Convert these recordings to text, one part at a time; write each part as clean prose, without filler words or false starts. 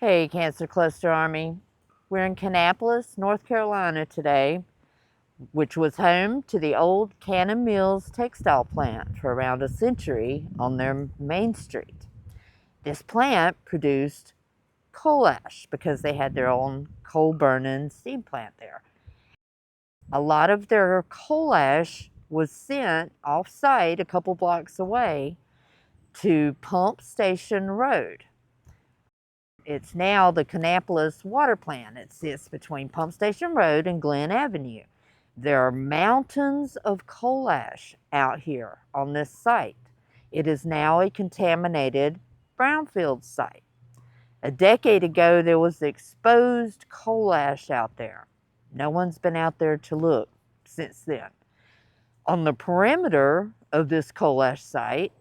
Hey, Cancer Cluster Army. We're in Kannapolis, North Carolina today, which was home to the old Kannapolis textile plant for around a century on their main street. This plant produced coal ash because they had their own coal burning steam plant there. A lot of their coal ash was sent off-site a couple blocks away to Pump Station Road. It's now the Kannapolis water plant. It sits between Pump Station Road and Glen Avenue. There are mountains of coal ash out here on this site. It is now a contaminated Brownfields site. A decade ago, there was exposed coal ash out there. No one's been out there to look since then. On the perimeter of this coal ash site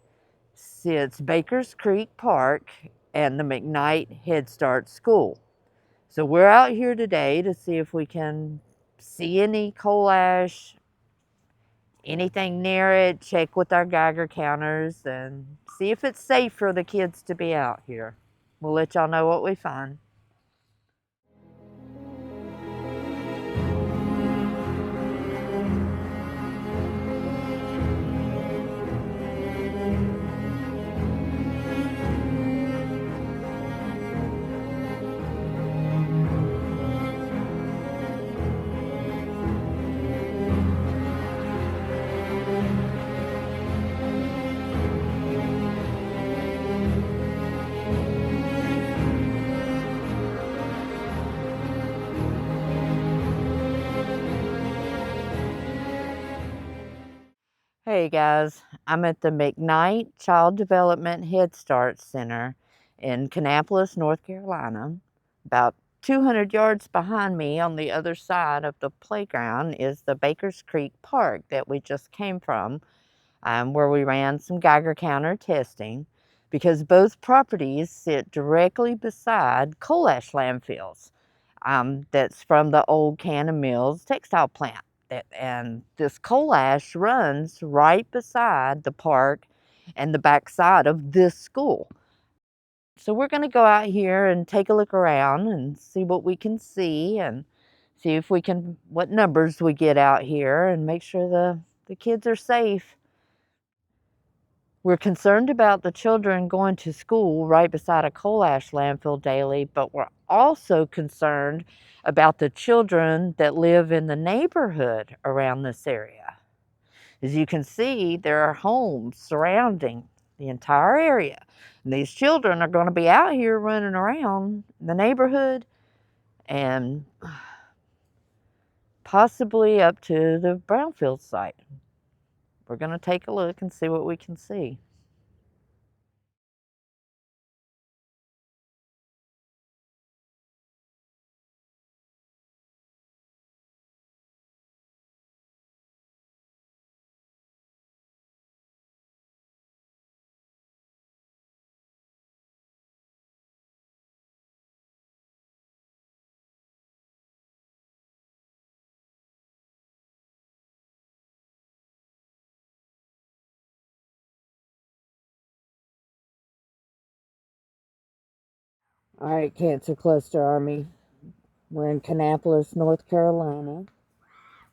sits Baker's Creek Park and the McKnight Head Start School. So we're out here today to see if we can see any coal ash, anything near it, check with our Geiger counters, and see if it's safe for the kids to be out here. We'll let y'all know what we find. Hey guys, I'm at the McKnight Child Development Head Start Center in Kannapolis, North Carolina. About 200 yards behind me on the other side of the playground is the Baker's Creek Park that we just came from, where we ran some Geiger counter testing because both properties sit directly beside coal ash landfills that's from the old Kannapolis textile plant. And this coal ash runs right beside the park and the backside of this school. So we're going to go out here and take a look around and see what we can see and see if we can, what numbers we get out here and make sure the kids are safe. We're concerned about the children going to school right beside a coal ash landfill daily, but we're also concerned about the children that live in the neighborhood around this area. As you can see, there are homes surrounding the entire area. And these children are going to be out here running around the neighborhood and possibly up to the Brownfields site. We're going to take a look and see what we can see. All right, Cancer Cluster Army. We're in Kannapolis, North Carolina,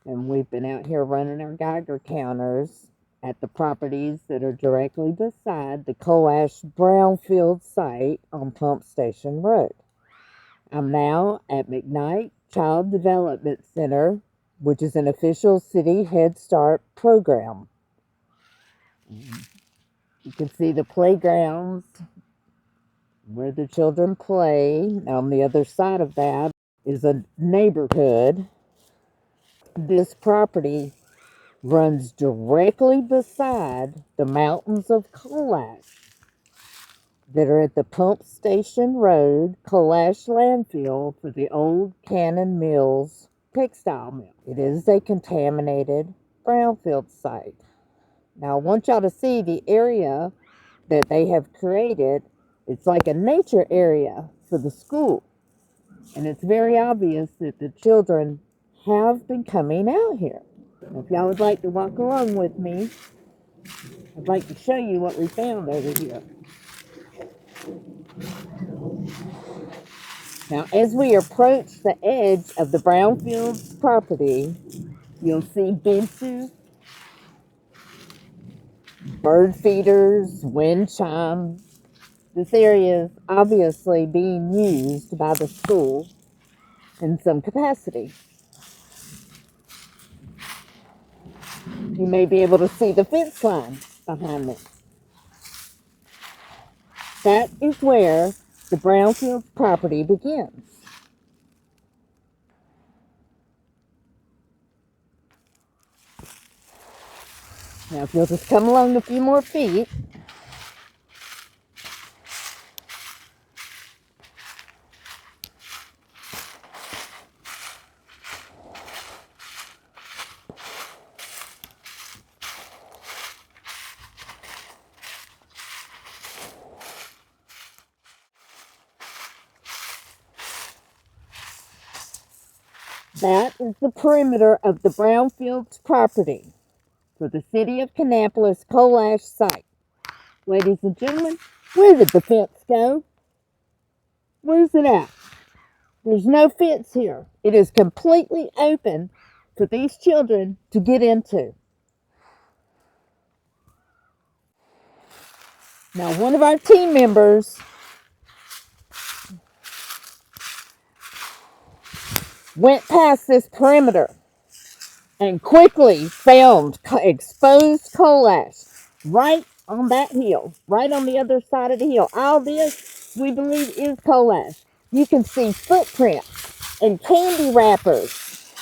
and we've been out here running our Geiger counters at the properties that are directly beside the coal ash Brownfield site on Pump Station Road. I'm now at McKnight Child Development Center, which is an official city Head Start program. You can see the playgrounds where the children play. On the other side of that is a neighborhood. This property runs directly beside the mountains of coal ash that are at the Pump Station Road coal ash landfill for the old Kannapolis textile mill. It is a contaminated brownfield site. Now I want y'all to see the area that they have created. It's like a nature area for the school. And it's very obvious that the children have been coming out here. If y'all would like to walk along with me, I'd like to show you what we found over here. Now, as we approach the edge of the Brownfields property, you'll see benches, bird feeders, wind chimes. This area is obviously being used by the school in some capacity. You may be able to see the fence line behind me. That is where the Brownfields property begins. Now, if you'll just come along a few more feet, that is the perimeter of the Brownfields property for the city of Kannapolis coal ash site. Ladies and gentlemen, where did the fence go? Where's it at? There's no fence here. It is completely open for these children to get into. Now, one of our team members went past this perimeter and quickly found exposed coal ash right on that hill, right on the other side of the hill. All this, we believe, is coal ash. You can see footprints and candy wrappers.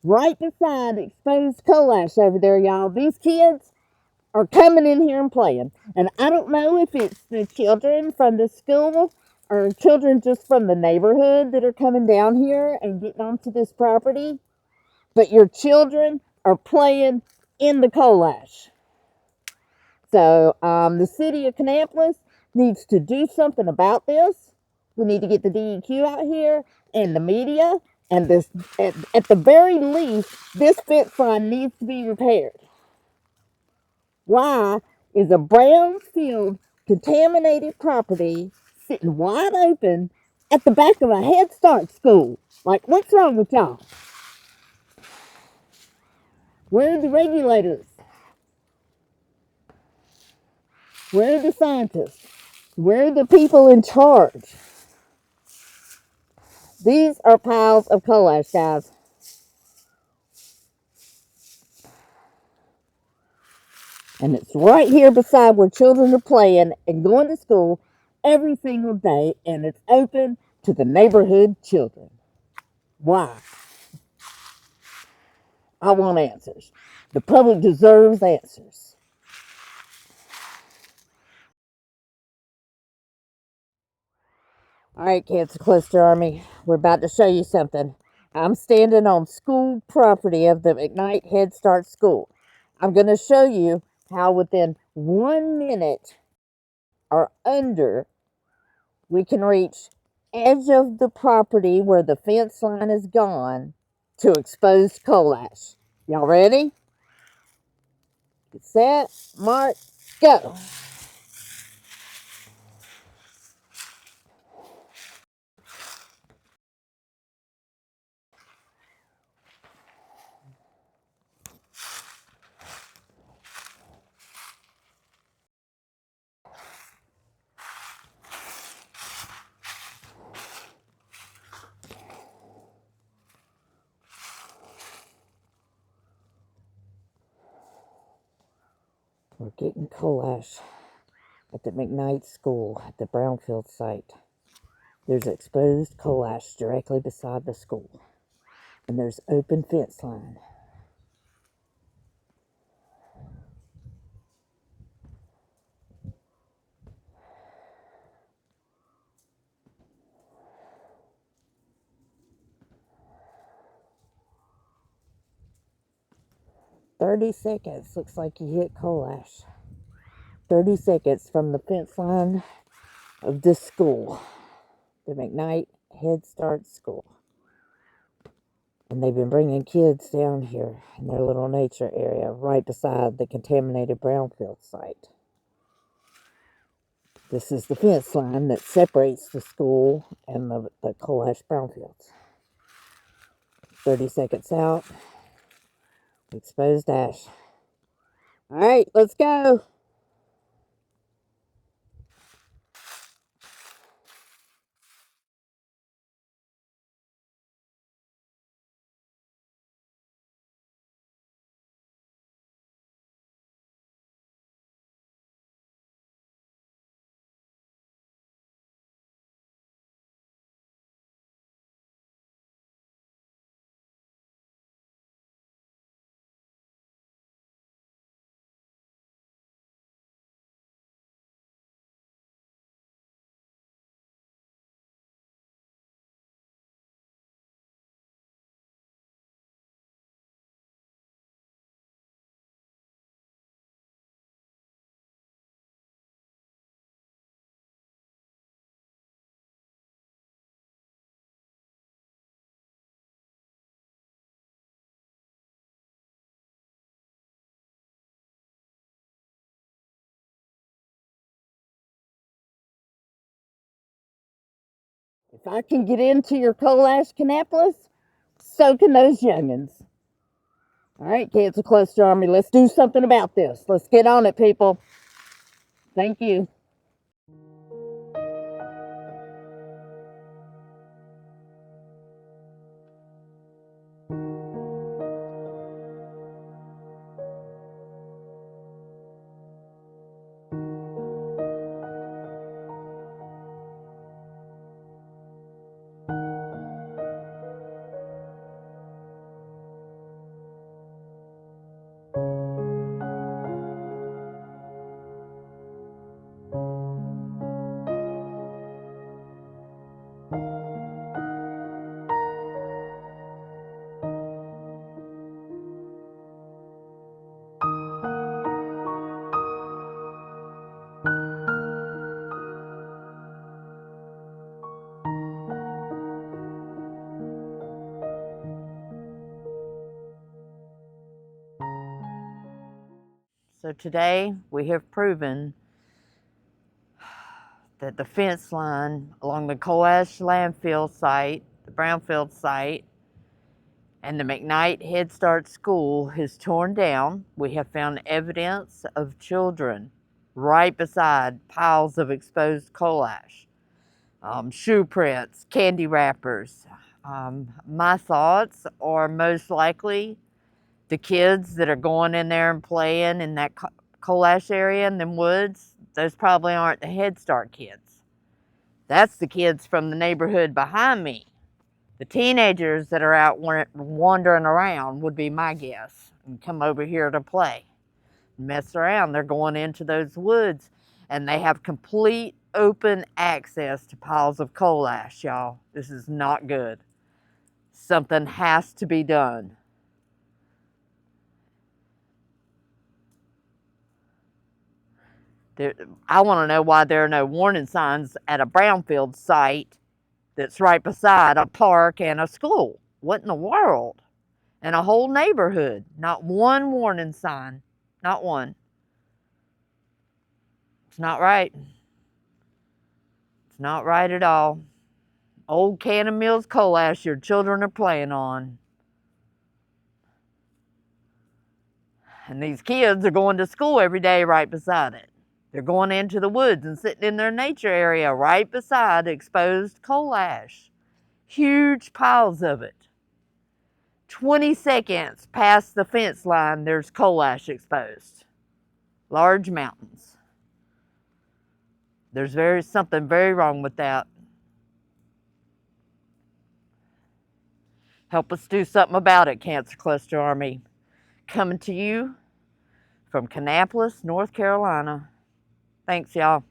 Right beside exposed coal ash over there, y'all. These kids are coming in here and playing. And I don't know if it's the children from the school or children just from the neighborhood that are coming down here and getting onto this property, but your children are playing in the coal ash. So the city of Kannapolis needs to do something about this. We need to get the DEQ out here and the media, and this at the very least, this fence line needs to be repaired. Why is a brownfield contaminated property sitting wide open at the back of a Head Start school? Like, what's wrong with y'all? Where are the regulators? Where are the scientists? Where are the people in charge? These are piles of coal ash, guys. And it's right here beside where children are playing and going to school every single day, and it's open to the neighborhood children. Why? I want answers. The public deserves answers. All right, Cancer Cluster Army, we're about to show you something. I'm standing on school property of the McKnight Head Start School. I'm going to show you how within 1 minute or under we can reach edge of the property where the fence line is gone to exposed coal ash. Y'all ready? Get set, mark, go. We're getting coal ash at the McKnight School at the Brownfield site. There's exposed coal ash directly beside the school, and there's open fence line. "30 seconds, looks like you hit coal ash. 30 seconds from the fence line of this school, the McKnight Head Start School. And they've been bringing kids down here in their little nature area right beside the contaminated Brownfield site. This is the fence line that separates the school and the coal ash brownfields. 30 seconds out. Exposed ash. All right, let's go. If I can get into your coal ash Kannapolis, so can those youngins. All right, Cancer Cluster Army, let's do something about this. Let's get on it, people. Thank you. So today we have proven that the fence line along the coal ash landfill site, the Brownfield site, and the McKnight Head Start School is torn down. We have found evidence of children right beside piles of exposed coal ash, shoe prints, candy wrappers. My thoughts are most likely the kids that are going in there and playing in that coal ash area in them woods, those probably aren't the Head Start kids. That's the kids from the neighborhood behind me. The teenagers that are out wandering around would be my guess and come over here to play, mess around. They're going into those woods and they have complete open access to piles of coal ash, y'all. This is not good. Something has to be done. I want to know why there are no warning signs at a brownfield site that's right beside a park and a school. What in the world? And a whole neighborhood. Not one warning sign. Not one. It's not right. It's not right at all. Old Cannon Mills coal ash your children are playing on. And these kids are going to school every day right beside it. They're going into the woods and sitting in their nature area right beside exposed coal ash. Huge piles of it. 20 seconds past the fence line, there's coal ash exposed. Large mountains. There's something very wrong with that. Help us do something about it, Cancer Cluster Army. Coming to you from Kannapolis, North Carolina. Thanks, y'all.